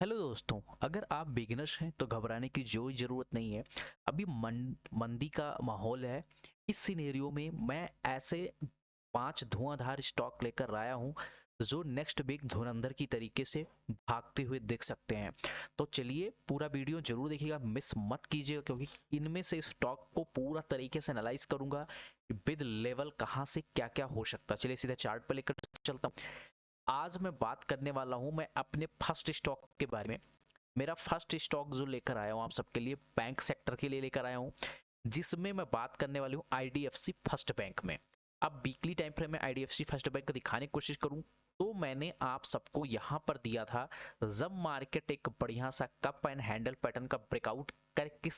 Hello दोस्तों, अगर आप बिगिनर्स हैं तो घबराने की जो ज़रूरत नहीं है। अभी मंदी का माहौल है। इस सिनेरियो में मैं ऐसे 5 धुआंधार स्टॉक लेकर आया हूँ जो नेक्स्ट बिग धुरंधर की तरीके से भागते हुए दिख सकते हैं। तो चलिए पूरा वीडियो जरूर देखिएगा, मिस मत कीजिएगा, क्योंकि इनमें से स्टॉक को पूरा तरीके से एनालाइज करूंगा विद लेवल कहाँ से क्या क्या हो सकता है। चलिए सीधे चार्ट पर लेकर चलता हूँ। आज मैं बात करने वाला हूं मैं अपने फर्स्ट स्टॉक के बारे में। मेरा फर्स्ट स्टॉक जो लेकर आया हूं आप सबके लिए बैंक सेक्टर के लिए लेकर आया हूं, जिसमें मैं बात करने वाली हूं आईडीएफसी फर्स्ट बैंक में। अब वीकली टाइम फ्रेम में आईडीएफसी फर्स्ट बैंक को दिखाने की कोशिश करूं तो मैंने आप सबको यहां पर दिया था, जब मार्केट एक बढ़िया सा कप एंड हैंडल पैटर्न का ब्रेकआउट करके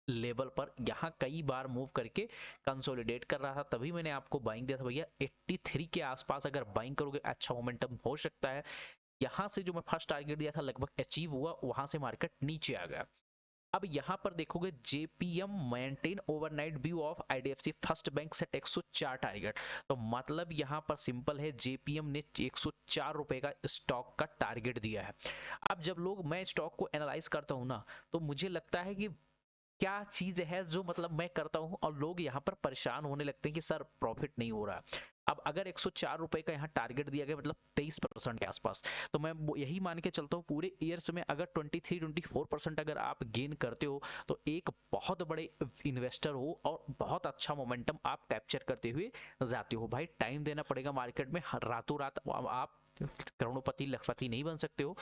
लेवल पर यहां कई बार मूव करके कंसोलिडेट कर रहा था, तभी मैंने आपको बाइंग दिया था भैया 83 के आसपास अगर बाइंग करोगे अच्छा मोमेंटम हो सकता है। यहां से जो मैं फर्स्ट टारगेट दिया था लगभग अचीव हुआ, वहां से मार्केट नीचे आ गया। अब यहां पर देखोगे JPM maintain overnight view of IDFC first bank set 104 target. तो मतलब यहां पर सिंपल है, जेपीएम ने 104 रुपए का स्टॉक का टारगेट दिया है। अब जब लोग मैं स्टॉक को एनालाइज करता हूं ना, तो मुझे लगता है कि क्या चीज है जो मतलब मैं करता हूं और लोग यहाँ पर परेशान होने लगते हैं कि सर प्रॉफिट नहीं हो रहा। अब अगर 104 रुपए का यहाँ टारगेट दिया गया मतलब 23% के आसपास, तो मैं यही मान के चलता हूँ पूरे ईयर्स में अगर 23-24% अगर आप गेन करते हो तो एक बहुत बड़े इन्वेस्टर हो और बहुत अच्छा मोमेंटम आप कैप्चर करते हुए जाते हो। भाई टाइम देना पड़ेगा मार्केट में, रातों रात आप करोड़पति लखपति नहीं बन सकते हो।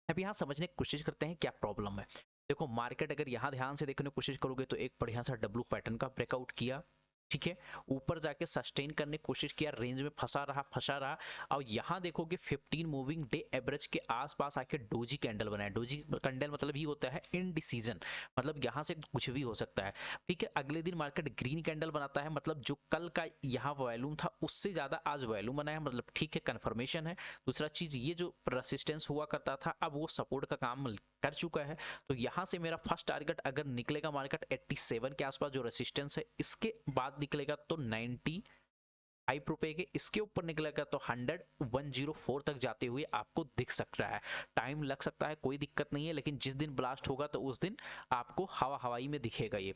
अब यहाँ समझने की कोशिश करते हैं क्या प्रॉब्लम है। देखो मार्केट अगर यहाँ ध्यान से देखने की कोशिश करोगे तो एक बढ़िया सा डब्लू पैटर्न का ब्रेकआउट किया, ठीक है, ऊपर जाके सस्टेन करने की कोशिश किया, रेंज में फंसा रहा। और यहाँ देखोगे 15 मूविंग डे एवरेज के आसपास आके डोजी कैंडल बनाया। डोजी कैंडल मतलब ही होता है इनडिसीजन, मतलब यहाँ से कुछ भी हो सकता है। ठीक है, अगले दिन मार्केट ग्रीन कैंडल बनाता है, मतलब जो कल का यहाँ वॉल्यूम था उससे ज्यादा आज वॉल्यूम बनाया, मतलब ठीक है, कंफर्मेशन है। दूसरा चीज ये जो रेसिस्टेंस हुआ करता था अब वो सपोर्ट का काम कर चुका है। तो यहां से मेरा फर्स्ट टारगेट अगर निकलेगा मार्केट 87 के आसपास जो रेसिस्टेंस है, इसके बाद निकलेगा तो 95 रुपए के, इसके ऊपर निकलेगा तो 104 तक जाते हुए आपको दिख सकता है। टाइम लग सकता है, कोई दिक्कत नहीं है, लेकिन जिस दिन ब्लास्ट होगा तो उस दिन आपको हवाई में दिखेगा ये।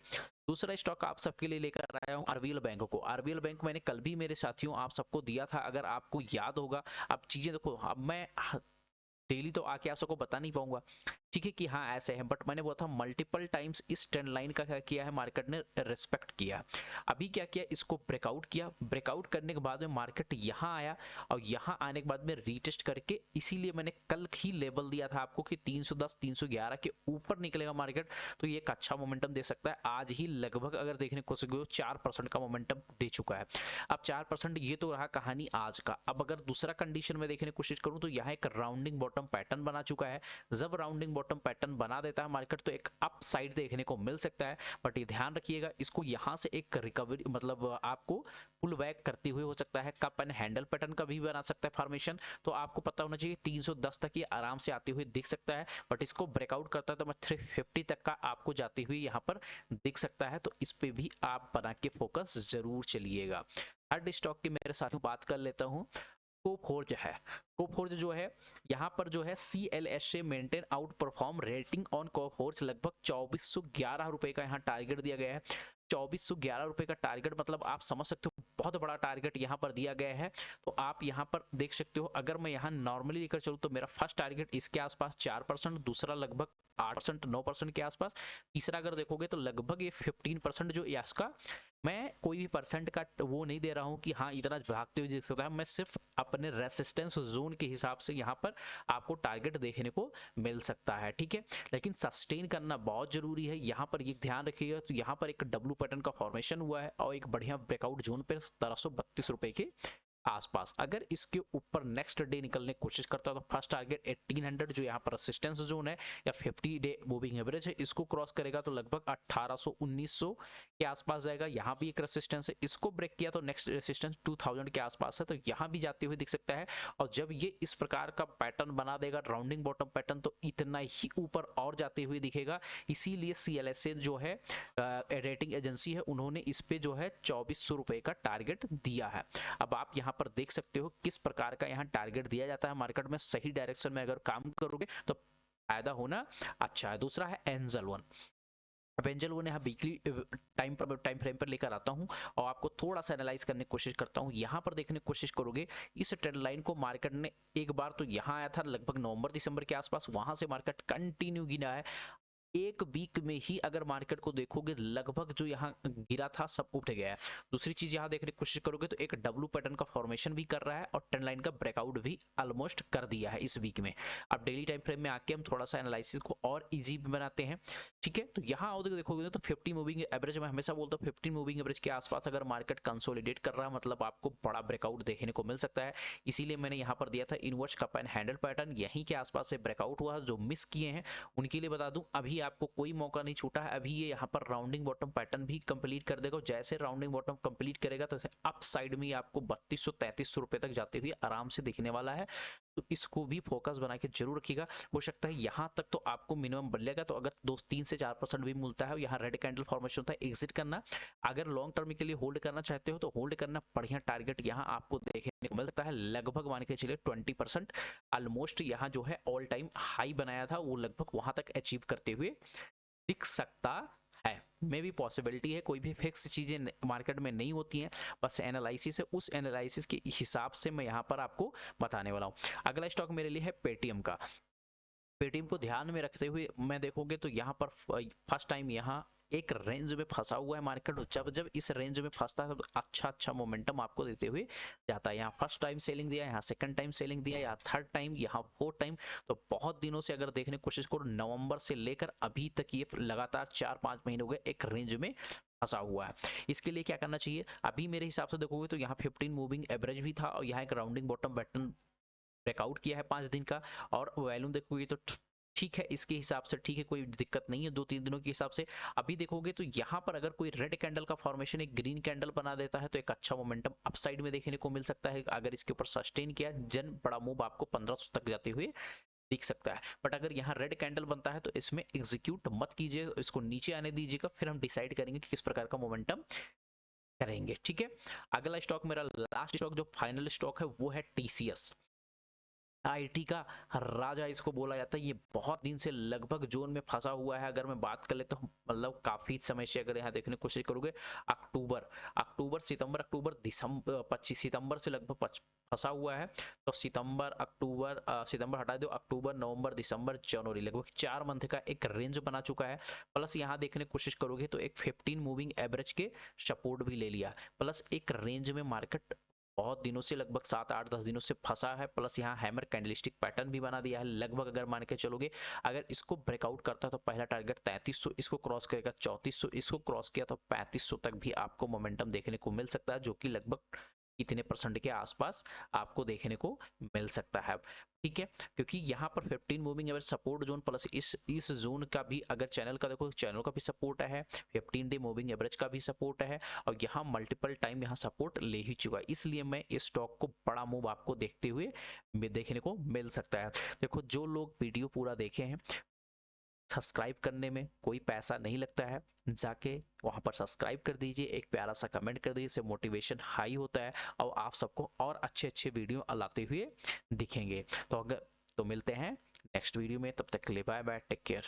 दूसरा स्टॉक आप सबके लिए लेकर आया हूं आरबीएल बैंक को। आरबीएल बैंक मैंने कल भी मेरे साथियों आप सबको दिया था, अगर आपको याद होगा। अब चीजें देखो, अब मैं डेली तो आके आप सबको बता नहीं पाऊंगा, ठीक है, कि हाँ ऐसे है, बट मैंने बोला था मल्टीपल टाइम्स इस ट्रेंड लाइन का क्या किया है मार्केट ने, रिस्पेक्ट किया। अभी क्या किया, इसको ब्रेकआउट किया, ब्रेकआउट करने के बाद में मार्केट यहाँ आया और यहाँ आने के बाद में रीटेस्ट करके, इसीलिए मैंने कल ही लेवल दिया था आपको कि 310 311 के ऊपर निकलेगा मार्केट तो ये एक अच्छा मोमेंटम दे सकता है। आज ही लगभग अगर देखने को 4% का मोमेंटम दे चुका है। अब 4% ये तो रहा कहानी आज का। अब अगर दूसरा कंडीशन में देखने की कोशिश करूं तो यहाँ एक राउंडिंग बॉटम पैटर्न बना चुका है। जब राउंडिंग बॉटम पैटर्न बना देता है मार्केट तो एक अप साइड देखने को मिल सकता है, बट ये ध्यान रखिएगा इसको यहां से एक रिकवरी मतलब आपको पुल बैक करते हुए हो सकता है, कप एंड हैंडल पैटर्न का भी बना सकता है फॉर्मेशन। तो आपको पता होना चाहिए 310 तक ये आराम से आते हुए दिख सकता है, बट इसको ब्रेकआउट करता है तो मैं 350 तक का आपको जाते हुए यहाँ पर दिख सकता है। तो इस पे भी आप बना के फोकस जरूर चलिएगा। थर्ड स्टॉक की मेरे साथ बात कर लेता हूँ, कोफोर्ज है। कोफोर्ज जो है यहाँ पर जो है CLS से maintain out perform rating on Coforge, लगभग 2411 रुपए का यहाँ टारगेट दिया गया है। 2411 रुपए का टारगेट मतलब आप समझ सकते हो बहुत बड़ा टारगेट यहाँ पर दिया गया है। तो आप यहाँ पर देख सकते हो, अगर मैं यहाँ नॉर्मली लेकर चलूँ तो मेरा फर्स्ट टारगेट इसके आसपास 4%, दूसरा लगभग 8% 9% के आसपास, तीसरा अगर देखोगे तो लगभग ये 15% जो इसका, मैं कोई भी परसेंट का वो नहीं दे रहा हूं कि हाँ इतना भागते हुए दिख सकता है, मैं सिर्फ अपने रेसिस्टेंस जोन के हिसाब से यहाँ पर आपको टारगेट देखने को मिल सकता है, ठीक है। लेकिन सस्टेन करना बहुत जरूरी है, यहाँ पर ये ध्यान रखिएगा। तो यहाँ पर एक डब्लू पैटर्न का फॉर्मेशन हुआ है और एक बढ़िया ब्रेकआउट जोन पे 1332 रुपए के आसपास, अगर इसके ऊपर नेक्स्ट डे निकलने की कोशिश करता है तो फर्स्ट टारगेट 1800 जो यहाँ पर रेसिस्टेंस जोन है या 50 डे मूविंग एवरेज है, इसको क्रॉस करेगा तो लगभग 1800 1900 के आसपास जाएगा। यहाँ भी एक रेसिस्टेंस है, इसको ब्रेक किया तो नेक्स्ट रेसिस्टेंस 2000 के आसपास है, तो यहाँ भी जाते हुए दिख सकता है। और जब ये इस प्रकार का पैटर्न बना देगा राउंडिंग बॉटम पैटर्न तो इतना ही ऊपर और जाते हुए दिखेगा। इसीलिए CLSA जो है रेटिंग एजेंसी है, उन्होंने इस पे जो है 2400 रुपए का टारगेट दिया है। अब आप यहाँ पर देख सकते हो किस प्रकार का यहाँ टारगेट दिया जाता है मार्केट में, सही डायरेक्शन में अगर काम करोगे तो फायदा होना अच्छा है। दूसरा है एंजल वन। अब एंजल वन यहाँ वीकली टाइम फ्रेम पर लेकर आता हूँ और आपको थोड़ा सा एनालाइज करने की कोशिश करता हूँ। यहाँ पर देखने की कोशिश करोगे इस ट्रेंड लाइन को मार्केट ने एक बार तो यहाँ आया था लगभग नवंबर दिसंबर के आसपास, वहां से मार्केट कंटिन्यू गिरा है। एक वीक में ही अगर मार्केट को देखोगे लगभग जो यहाँ गिरा था सब उठ गया है। दूसरी चीज यहाँ देखने की कोशिश करोगे तो एक डब्ल्यू पैटर्न का फॉर्मेशन भी कर रहा है और ट्रेंड लाइन का ब्रेकआउट भी ऑलमोस्ट कर दिया है इस वीक में। अब डेली टाइम फ्रेम में आके हम थोड़ा सा एनालिसिस को और इजी बनाते हैं, ठीक है। तो यहाँ आओ देखोगे तो 50 मूविंग एवरेज, मैं हमेशा बोलता हूँ 15 मूविंग एवरेज के आसपास अगर मार्केट कंसोलिडेट कर रहा है मतलब आपको बड़ा ब्रेकआउट देखने को मिल सकता है। इसीलिए मैंने यहाँ पर दिया था inverse cup and handle pattern, यहीं के आसपास से ब्रेकआउट हुआ। जो मिस किए हैं उनके लिए बता दूं अभी आपको कोई मौका नहीं छूटा है। अभी ये यहाँ पर राउंडिंग बॉटम पैटर्न भी कंप्लीट कर देगा। जैसे राउंडिंग बॉटम कंप्लीट करेगा तो अप साइड में आपको 3200-3300 रुपए तक जाते हुए आराम से दिखने वाला है। तो इसको भी फोकस बना के जरूर रखिएगा। हो सकता है यहाँ तक तो आपको मिनिमम बनेगा, तो अगर 3 से 4% भी मिलता है, यहाँ रेड कैंडल फॉर्मेशन होता है, एग्जिट करना। अगर लॉन्ग टर्म के लिए होल्ड करना चाहते हो तो होल्ड करना। बढ़िया टारगेट यहाँ आपको देखने को मिलता है लगभग मान के चलिए 20%। ऑलमोस्ट यहाँ जो है ऑल टाइम हाई बनाया था वो लगभग वहां तक अचीव करते हुए दिख सकता है। मे भी पॉसिबिलिटी है, कोई भी फिक्स चीजें मार्केट में नहीं होती हैं, बस एनालिसिस है। उस एनालिसिस के हिसाब से मैं यहाँ पर आपको बताने वाला हूँ। अगला स्टॉक मेरे लिए है पेटीएम का। पेटीएम को ध्यान में रखते हुए मैं देखोगे तो यहाँ पर फर्स्ट टाइम यहाँ एक रेंज में फंसा हुआ है मार्केट। जब जब इस रेंज में फंसता है तो अच्छा मोमेंटम आपको देते हुए जाता है। यहाँ फर्स्ट टाइम सेलिंग दिया, यहाँ सेकंड टाइम सेलिंग दिया, यहाँ थर्ड टाइम, यहाँ फोर्थ टाइम। तो बहुत दिनों से अगर देखने की कोशिश करो नवंबर से लेकर अभी तक ये लगातार 4-5 महीने हो गए एक रेंज में फंसा हुआ है। इसके लिए क्या करना चाहिए? अभी मेरे हिसाब से देखोगे तो यहाँ 15 मूविंग एवरेज भी था और यहाँ एक राउंडिंग बॉटम पैटर्न ब्रेकआउट किया है 5 दिन का। और वॉल्यूम देखोगे तो ठीक है, इसके हिसाब से ठीक है, कोई दिक्कत नहीं है 2-3 दिनों के हिसाब से। अभी देखोगे तो यहाँ पर अगर कोई रेड कैंडल का फॉर्मेशन एक ग्रीन कैंडल बना देता है तो एक अच्छा मोमेंटम अपसाइड में देखने को मिल सकता है। अगर इसके ऊपर सस्टेन किया जन बड़ा मूव आपको 1500 तक जाते हुए दिख सकता है। बट अगर यहाँ रेड कैंडल बनता है तो इसमें एग्जीक्यूट मत कीजिए, इसको नीचे आने दीजिएगा, फिर हम डिसाइड करेंगे कि किस प्रकार का मोमेंटम करेंगे, ठीक है। अगला स्टॉक मेरा लास्ट स्टॉक जो फाइनल स्टॉक है वो है टीसीएस। आईटी का राजा इसको बोला जाता है। ये बहुत दिन से लगभग जोन में फंसा हुआ है। अगर मैं बात कर ले तो मतलब काफी समय से अगर यहाँ देखने की कोशिश करोगे अक्टूबर सितंबर अक्टूबर दिसंबर 25 सितंबर से लगभग फंसा हुआ है। तो सितंबर हटा दो, अक्टूबर नवंबर दिसंबर जनवरी लगभग 4 मंथ का एक रेंज बना चुका है। प्लस यहाँ देखने की कोशिश करोगे तो एक 15 मूविंग एवरेज के सपोर्ट भी ले लिया, प्लस एक रेंज में मार्केट बहुत दिनों से लगभग 7-8-10 दिनों से फंसा है। प्लस यहाँ हैमर कैंडलस्टिक पैटर्न भी बना दिया है लगभग। अगर मान के चलोगे अगर इसको ब्रेकआउट करता है तो पहला टारगेट 3300, इसको क्रॉस करेगा 3400, इसको क्रॉस किया तो 3500 तक भी आपको मोमेंटम देखने को मिल सकता है, जो कि लगभग इतने परसेंट के आसपास आपको देखने को मिल सकता है, ठीक है। क्योंकि यहाँ पर 15 moving average support zone plus इस जोन का भी अगर चैनल का देखो, चैनल का भी सपोर्ट है, 15 डे मूविंग एवरेज का भी सपोर्ट है और यहाँ मल्टीपल टाइम यहाँ सपोर्ट ले ही चुका है। इसलिए मैं इस स्टॉक को बड़ा मूव आपको देखते हुए देखने को मिल सकता है। देखो जो लोग वीडियो पूरा देखे हैं, सब्सक्राइब करने में कोई पैसा नहीं लगता है, जाके वहां पर सब्सक्राइब कर दीजिए, एक प्यारा सा कमेंट कर दीजिए, इससे मोटिवेशन हाई होता है और आप सबको और अच्छे वीडियो लाते हुए दिखेंगे। तो मिलते हैं नेक्स्ट वीडियो में, तब तक के लिए बाय बाय, टेक केयर।